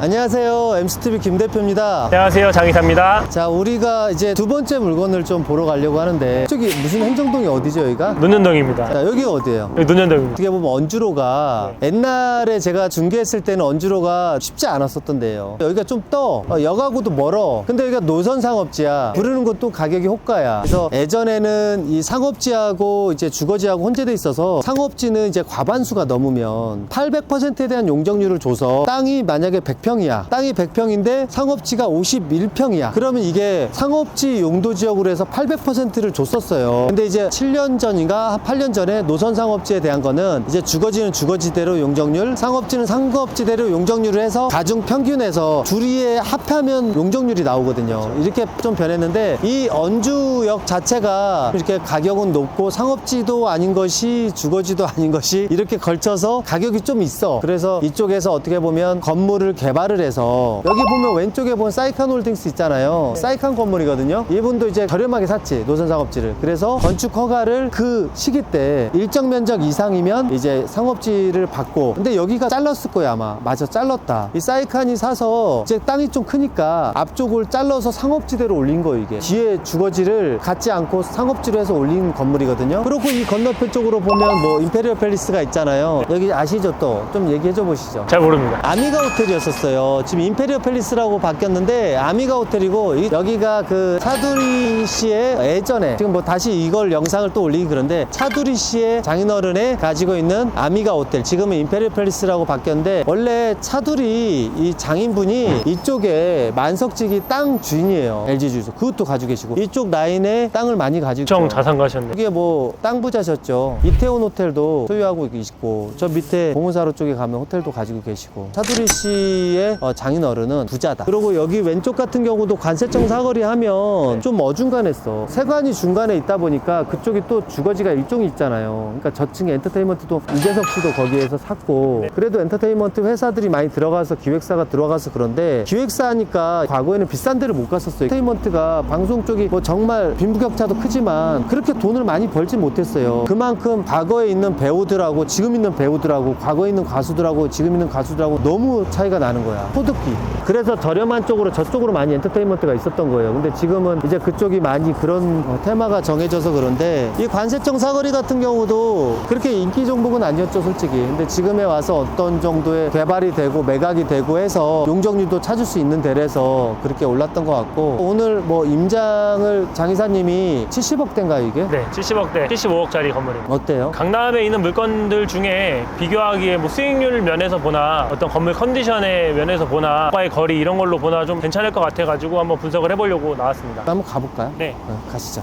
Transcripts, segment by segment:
안녕하세요. MCTV 김 대표입니다. 안녕하세요. 장이사입니다. 자, 우리가 이제 두 번째 물건을 좀 보러 가려고 하는데 저기 무슨 행정동이 어디죠, 여기가? 논현동입니다. 자, 여기 어디예요? 여기 논현동입니다. 어떻게 보면 언주로가 옛날에 제가 중계했을 때는 언주로가 쉽지 않았었던 데예요. 여기가 좀 여가구도 멀어. 근데 여기가 노선 상업지야. 부르는 것도 가격이 호가야. 그래서 예전에는 이 상업지하고 이제 주거지하고 혼재돼 있어서 상업지는 이제 과반수가 넘으면 800%에 대한 용적률을 줘서 땅이 만약에 100평이야. 땅이 100평인데 상업지가 51평이야. 그러면 이게 상업지 용도지역으로 해서 800%를 줬었어요. 근데 이제 7년 전인가 8년 전에 노선 상업지에 대한 거는 이제 주거지는 주거지대로 용적률, 상업지는 상업지대로 용적률을 해서 가중 평균해서 둘이에 합하면 용적률이 나오거든요. 이렇게 좀 변했는데 이 언주역 자체가 이렇게 가격은 높고 상업지도 아닌 것이 주거지도 아닌 것이 이렇게 걸쳐서 가격이 좀 있어. 그래서 이쪽에서 어떻게 보면 건물을 개발을 해서 여기 보면 왼쪽에 보면 사이칸 홀딩스 있잖아요. 사이칸 건물이거든요. 이분도 이제 저렴하게 샀지, 노선 상업지를. 그래서 건축 허가를 그 시기 때 일정 면적 이상이면 이제 상업지를 받고, 근데 여기가 잘랐을 거야 아마. 맞아, 잘랐다. 이 사이칸이 사서 이제 땅이 좀 크니까 앞쪽을 잘라서 상업지대로 올린 거예요. 이게 뒤에 주거지를 갖지 않고 상업지로 해서 올린 건물이거든요. 그리고 이 건너편 쪽으로 보면 뭐 임페리얼 팰리스가 있잖아요. 여기 아시죠? 또 좀 얘기해줘 보시죠. 잘 모릅니다. 아미가 호텔이었었어요. 지금 임페리얼 팰리스라고 바뀌었는데 아미가 호텔이고, 여기가 그 차두리 씨의 예전에, 지금 뭐 다시 이걸 영상을 또 올리기 그런데, 차두리 씨의 장인어른에 가지고 있는 아미가 호텔, 지금은 임페리얼 팰리스라고 바뀌었는데, 원래 차두리 이 장인분이 이쪽에 만석지기 땅 주인이에요. LG 주유소. 그것도 가지고 계시고, 이쪽 라인에 땅을 많이 가지고 엄청 있죠. 자산 가셨네. 이게 뭐 땅 부자셨죠. 이태원 호텔도 소유하고 있고, 저 밑에 봉은사로 쪽에 가면 호텔도 가지고 계시고, 차두리 씨의 장인어른은 부자다. 그리고 여기 왼쪽 같은 경우도 관세청 사거리 하면 좀 어중간했어. 세관이 중간에 있다 보니까 그쪽이 또 주거지가 일종이 있잖아요. 그러니까 저층에 엔터테인먼트도 이재석 씨도 거기에서 샀고, 그래도 엔터테인먼트 회사들이 많이 들어가서 기획사가 들어가서 그런데, 기획사 하니까 과거에는 비싼 데를 못 갔었어요. 엔터테인먼트가 방송 쪽이 뭐 정말 빈부격차도 크지만 그렇게 돈을 많이 벌지 못했어요. 그만큼 과거에 있는 배우들하고 지금 있는 배우들하고 과거에 있는 가수들하고 지금 있는 가수들하고 너무 차이가 나는 거야. 소득비. 그래서 저렴한 쪽으로 저쪽으로 많이 엔터테인먼트가 있었던 거예요. 근데 지금은 이제 그쪽이 많이 그런 테마가 정해져서 그런데, 이 관세청 사거리 같은 경우도 그렇게 인기 종목은 아니었죠, 솔직히. 근데 지금에 와서 어떤 정도의 개발이 되고 매각이 되고 해서 용적률도 찾을 수 있는 데라서 그렇게 올랐던 것 같고, 오늘 뭐 임장을 장이사님이 70억대인가요, 이게? 네, 70억대, 75억짜리 건물입니다. 어때요? 강남에 있는 물건들 중에 비교하기에 뭐 수익률 면에서 보나 어떤 건물 컨디션의 면에서 보나 과의 거리 이런 걸로 보나 좀 괜찮을 것 같아가지고 한번 분석을 해보려고 나왔습니다. 한번 가볼까요? 네. 가시죠.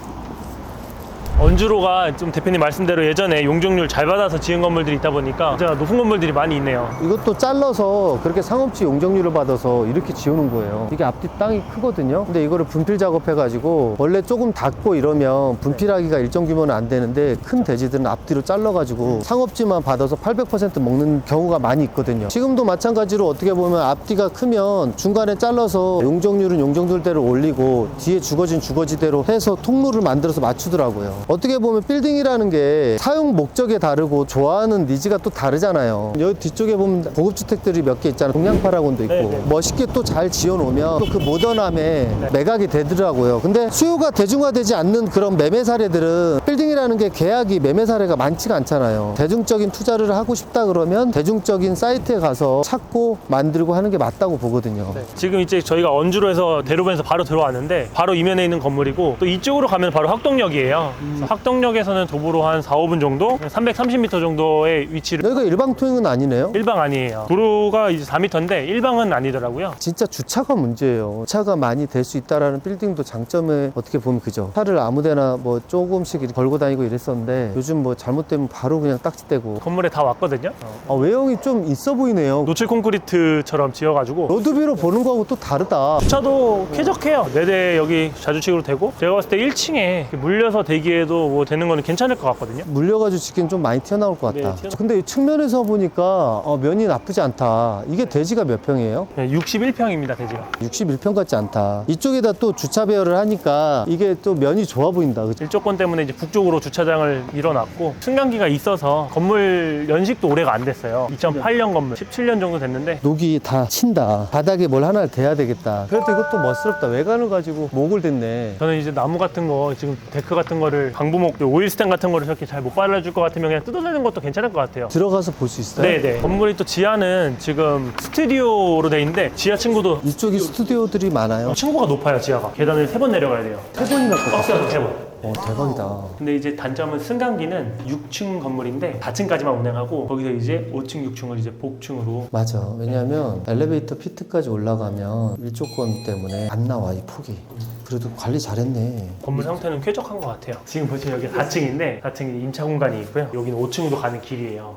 언주로가 좀 대표님 말씀대로 예전에 용적률 잘 받아서 지은 건물들이 있다 보니까 진짜 높은 건물들이 많이 있네요. 이것도 잘라서 그렇게 상업지 용적률을 받아서 이렇게 지우는 거예요. 이게 앞뒤 땅이 크거든요. 근데 이거를 분필 작업해가지고, 원래 조금 닫고 이러면 분필하기가 일정 규모는 안 되는데, 큰 대지들은 앞뒤로 잘라가지고 상업지만 받아서 800% 먹는 경우가 많이 있거든요. 지금도 마찬가지로 어떻게 보면 앞뒤가 크면 중간에 잘라서 용적률은 용적률대로 올리고 뒤에 주거지는 주거지대로 해서 통로를 만들어서 맞추더라고요. 어떻게 보면 빌딩이라는 게 사용 목적에 다르고 좋아하는 니즈가 또 다르잖아요. 여기 뒤쪽에 보면 고급주택들이 몇 개 있잖아요. 동양파라곤도 있고. 네네. 멋있게 또 잘 지어놓으면 또 그 모던함에 매각이 되더라고요. 근데 수요가 대중화되지 않는 그런 매매 사례들은, 빌딩이라는 게 계약이 매매 사례가 많지가 않잖아요. 대중적인 투자를 하고 싶다 그러면 대중적인 사이트에 가서 찾고 만들고 하는 게 맞다고 보거든요. 네. 지금 이제 저희가 언주로에서 대로변에서 바로 들어왔는데, 바로 이면에 있는 건물이고, 또 이쪽으로 가면 바로 학동역이에요. 학동역에서는 도보로 한 4-5분 정도, 330m 정도의 위치를. 여기가 일방통행은 아니네요. 일방 아니에요. 도로가 이제 4m인데 일방은 아니더라고요. 진짜 주차가 문제예요. 주차가 많이 될 수 있다라는 빌딩도 장점에 어떻게 보면 그죠. 차를 아무데나 뭐 조금씩 이렇게 걸고 다니고 이랬었는데, 요즘 뭐 잘못되면 바로 그냥 딱지대고. 건물에 다 왔거든요. 외형이 좀 있어 보이네요. 노출 콘크리트처럼 지어가지고 로드뷰로 보는 거하고 또 다르다. 주차도 쾌적해요. 4대 여기 자주식으로 되고, 제가 봤을 때 1층에 물려서 대기해도 정도에도 뭐 되는 거는 괜찮을 것 같거든요. 물려가지고 짓기는 좀 많이 튀어나올 것 같다. 네, 근데 측면에서 보니까 면이 나쁘지 않다. 이게 대지가 몇 평이에요? 네, 61평입니다, 대지가. 61평 같지 않다. 이쪽에다 또 주차 배열을 하니까 이게 또 면이 좋아 보인다. 그치? 일조권 때문에 이제 북쪽으로 주차장을 밀어놨고 승강기가 있어서 건물 연식도 오래가 안 됐어요. 2008년 건물, 17년 정도 됐는데 녹이 다 친다. 바닥에 뭘 하나를 대야 되겠다. 그래도 이것도 멋스럽다. 외관을 가지고 목을 댔네. 저는 이제 나무 같은 거 지금 데크 같은 거를 방부목 오일 스텐 같은 거를 저렇게 잘 못 발라줄 것 같으면 그냥 뜯어내는 것도 괜찮을 것 같아요. 들어가서 볼 수 있어요? 네네. 건물이 또 지하는 지금 스튜디오로 돼 있는데 지하 층고도 이쪽이 스튜디오들이 많아요. 층고가 높아요. 지하가 계단을 3번 내려가야 돼요. 3번이나 꺾었어. 박스가 3번. 대박이다. 근데 이제 단점은 승강기는 6층 건물인데 4층까지만 운행하고 거기서 이제 5층, 6층을 이제 복층으로. 맞아. 왜냐면 엘리베이터 피트까지 올라가면 일조권 때문에 안 나와, 이 폭이. 그래도 관리 잘했네. 건물 상태는 쾌적한 것 같아요. 지금 보시면 여기 4층인데 4층에 임차 공간이 있고요. 여기는 5층으로 가는 길이에요.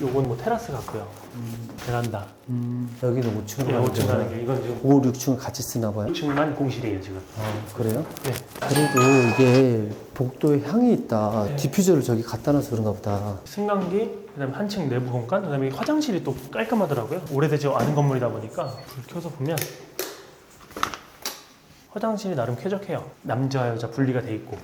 요건 뭐 테라스 같고요. 베란다. 여기는 5층으로 네, 가는 5층 가는 길. 이건 지금 5, 6층을 같이 쓰나 봐요. 5층만 공실이에요 지금. 그래요? 네. 그래도 이게 복도에 향이 있다. 디퓨저를 저기 갖다 놔서 그런가 보다. 승강기, 그다음에 한층 내부 공간, 그다음에 화장실이 또 깔끔하더라고요. 오래되지 않은 건물이다 보니까 불 켜서 보면 화장실이 나름 쾌적해요. 남자 여자 분리가 돼 있고.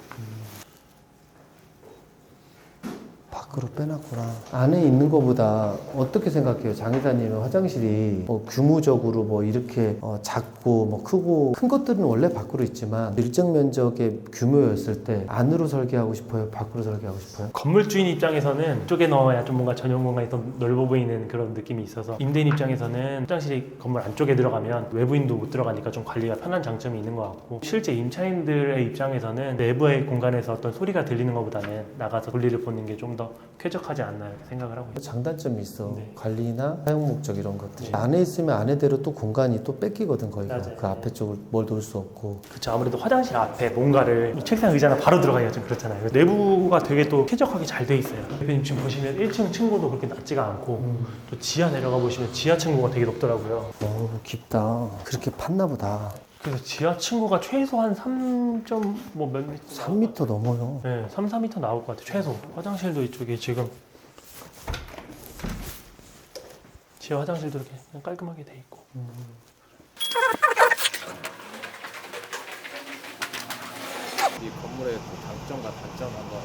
밖으로 빼놨구나. 안에 있는 것보다 어떻게 생각해요? 장 이사님은 화장실이 뭐 규모적으로 뭐 이렇게 작고 뭐 크고 큰 것들은 원래 밖으로 있지만 일정 면적의 규모였을 때 안으로 설계하고 싶어요? 밖으로 설계하고 싶어요? 건물 주인 입장에서는 이쪽에 넣어야 좀 뭔가 전용 공간이 더 넓어 보이는 그런 느낌이 있어서 임대인 입장에서는 화장실이 건물 안쪽에 들어가면 외부인도 못 들어가니까 좀 관리가 편한 장점이 있는 것 같고 실제 임차인들의 입장에서는 내부의 공간에서 어떤 소리가 들리는 것보다는 나가서 볼일을 보는 게 좀 더 쾌적하지 않나 이렇게 생각을 하고 있어요. 장단점이 있어. 네. 관리나 사용 목적 이런 것들이. 네. 안에 있으면 안에대로 또 공간이 또 뺏기거든 거기가. 맞아요. 그 앞에 쪽을 뭘 놓을 수 없고. 그렇죠. 아무래도 화장실 앞에 뭔가를 책상 의자나 바로 들어가기가 좀 그렇잖아요. 내부가 되게 또 쾌적하게 잘 돼 있어요. 대표님 지금 보시면 1층 층고도 그렇게 낮지가 않고 또 지하 내려가 보시면 지하 층고가 되게 높더라고요. 깊다. 그렇게 팠나 보다. 그래서 지하 층고가 최소한 3.몇 미터? 3m 넘어요. 네, 3, 4m 나올 것 같아요. 최소. 화장실도 이쪽에 지금 지하 화장실도 이렇게 그냥 깔끔하게 돼 있고. 이 건물의 장점과 단점 한번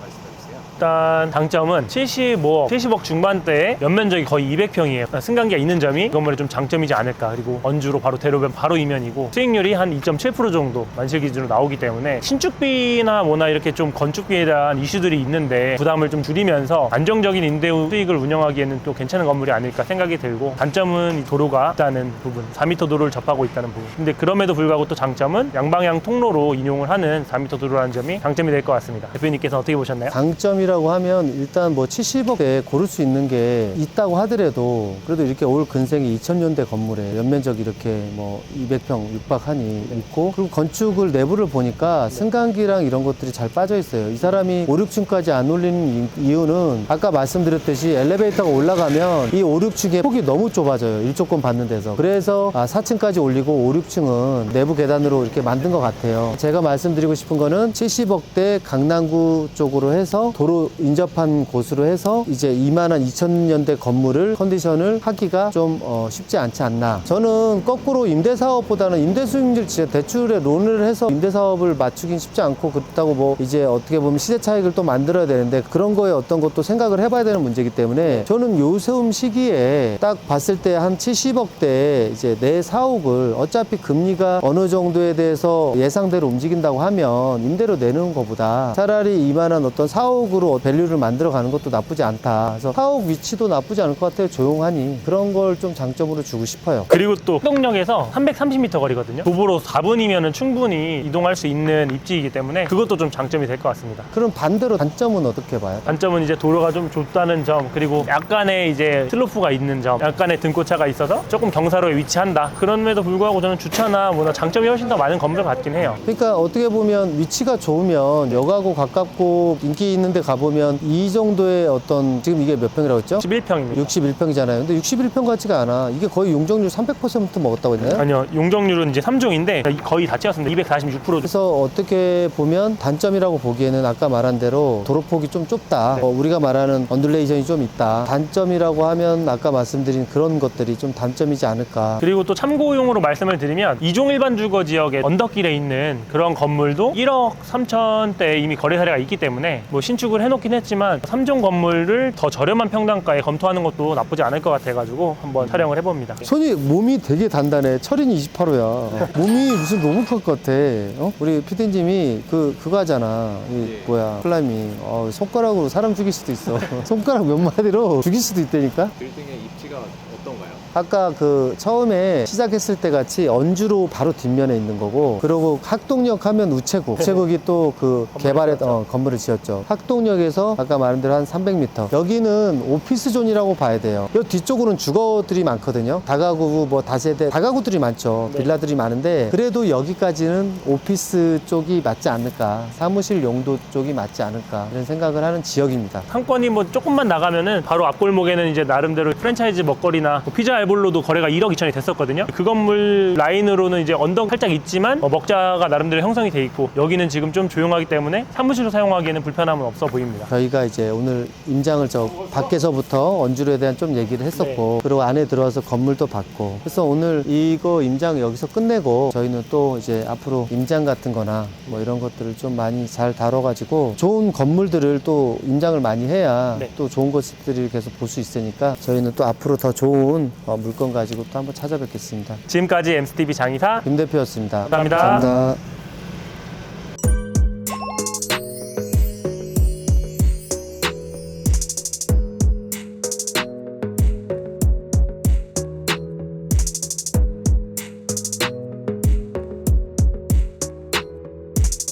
말씀해 주세요. 일단 당점은 70억 중반대에 연면적이 거의 200평이에요. 승강기가 있는 점이 이 건물의 좀 장점이지 않을까. 그리고 언주로 바로 대로변 바로 이면이고 수익률이 한 2.7% 정도 만실 기준으로 나오기 때문에 신축비나 뭐나 이렇게 좀 건축비에 대한 이슈들이 있는데 부담을 좀 줄이면서 안정적인 임대 수익을 운영하기에는 또 괜찮은 건물이 아닐까 생각이 들고 단점은 이 도로가 있다는 부분 4m 도로를 접하고 있다는 부분. 근데 그럼에도 불구하고 또 장점은 양방향 통로로 이용을 하는 4m 도로라는 점이 장점이 될 것 같습니다. 대표님께서 어떻게 보셨나요? 장점이라고 하면 일단 뭐 70억에 고를 수 있는 게 있다고 하더라도 그래도 이렇게 올 근생이 2000년대 건물에 연면적이 이렇게 뭐 200평 육박하니 있고 그리고 건축을 내부를 보니까 승강기랑 이런 것들이 잘 빠져 있어요. 이 사람이 5, 6층까지 안 올리는 이유는 아까 말씀드렸듯이 엘리베이터가 올라가면 이 5, 6층의 폭이 너무 좁아져요. 일조권 받는 데서. 그래서 4층까지 올리고 5, 6층은 내부 계단으로 이렇게 만든 것 같아요. 제가 말씀드리고 싶은 거는 70억대 강남구 쪽으로 해서 도로 인접한 곳으로 해서 이제 이만한 2000년대 건물을 컨디션을 하기가 좀 쉽지 않지 않나. 저는 거꾸로 임대사업보다는 임대수익률 진짜 대출에 론을 해서 임대사업을 맞추긴 쉽지 않고 그렇다고 뭐 이제 어떻게 보면 시대 차익을 또 만들어야 되는데 그런 거에 어떤 것도 생각을 해봐야 되는 문제이기 때문에 저는 요즘 시기에 딱 봤을 때 한 70억대 이제 내 사옥을 어차피 금리가 어느 정도에 대해서 예상대로 움직인다고 하면 임대로 내는 것보다 차라리 이만한 어떤 사옥으로 밸류를 만들어 가는 것도 나쁘지 않다. 그래서 사옥 위치도 나쁘지 않을 것 같아요. 조용하니. 그런 걸 좀 장점으로 주고 싶어요. 그리고 또 학동역에서 330m 거리거든요. 도보로 4분이면 충분히 이동할 수 있는 입지이기 때문에 그것도 좀 장점이 될 것 같습니다. 그럼 반대로 단점은 어떻게 봐요? 단점은 이제 도로가 좀 좁다는 점, 그리고 약간의 이제 슬로프가 있는 점, 약간의 등고차가 있어서 조금 경사로에 위치한다. 그럼에도 불구하고 저는 주차나 뭐나 장점이 훨씬 더 많은 건물 같긴 해요. 그러니까 어떻게 보면 위치가 좋으면 역하고 가깝고 인기 있는데 가보면 이 정도의 어떤 지금 이게 몇 평이라고 했죠? 11평입니다. 61평이잖아요. 근데 61평 같지가 않아. 이게 거의 용적률 300% 먹었다고 했나요? 아니요, 용적률은 이제 3종인데 거의 다 채웠습니다. 246%. 그래서 어떻게 보면 단점이라고 보기에는 아까 말한 대로 도로폭이 좀 좁다. 네. 우리가 말하는 언듈레이션이 좀 있다. 단점이라고 하면 아까 말씀드린 그런 것들이 좀 단점이지 않을까. 그리고 또 참고용으로 말씀을 드리면 이종 일반 주거 지역의 언덕길에 있는 그런 건물도 1억 3천대 이미 거래 사례가 있기 때문에 뭐 신축을 해놓긴 했지만 3종 건물을 더 저렴한 평당가에 검토하는 것도 나쁘지 않을 것 같아가지고 한번 촬영을 해봅니다. 손이 몸이 되게 단단해. 철인이 28호야. 몸이 무슨 로봇 같아. 어? 우리 피디님이 그거 하잖아. 예. 뭐야 클라이밍. 손가락으로 사람 죽일 수도 있어. 손가락 몇 마디로 죽일 수도 있다니까. 빌딩의 입지가 어떤가요? 아까 그 처음에 시작했을 때 같이 언주로 바로 뒷면에 있는 거고, 그리고 학동역 하면 우체국. 우체국이 또 그 개발에 건물을 지었죠. 학동역에서 아까 말한 대로 한 300m. 여기는 오피스 존이라고 봐야 돼요. 여 뒤쪽으로는 주거들이 많거든요. 다가구 뭐 다세대 다가구들이 많죠. 네. 빌라들이 많은데 그래도 여기까지는 오피스 쪽이 맞지 않을까, 사무실 용도 쪽이 맞지 않을까 이런 생각을 하는 지역입니다. 상권이 뭐 조금만 나가면은 바로 앞골목에는 이제 나름대로 프랜차이즈 먹거리나 뭐 피자 알볼로도 거래가 1억 2천이 됐었거든요. 그 건물 라인으로는 이제 언덕 살짝 있지만 먹자가 나름대로 형성이 돼 있고, 여기는 지금 좀 조용하기 때문에 사무실로 사용하기에는 불편함은 없어 보입니다. 저희가 이제 오늘 임장을 밖에서부터 언주로에 대한 좀 얘기를 했었고, 그리고 안에 들어와서 건물도 봤고, 그래서 오늘 이거 임장 여기서 끝내고 저희는 또 이제 앞으로 임장 같은 거나 뭐 이런 것들을 좀 많이 잘 다뤄가지고 좋은 건물들을 또 임장을 많이 해야 네. 또 좋은 것들을 계속 볼 수 있으니까 저희는 또 앞으로 더 좋은 물건 가지고 또 한번 찾아뵙겠습니다. 지금까지 MCTV 장이사 김 대표였습니다. 감사합니다. 감사합니다.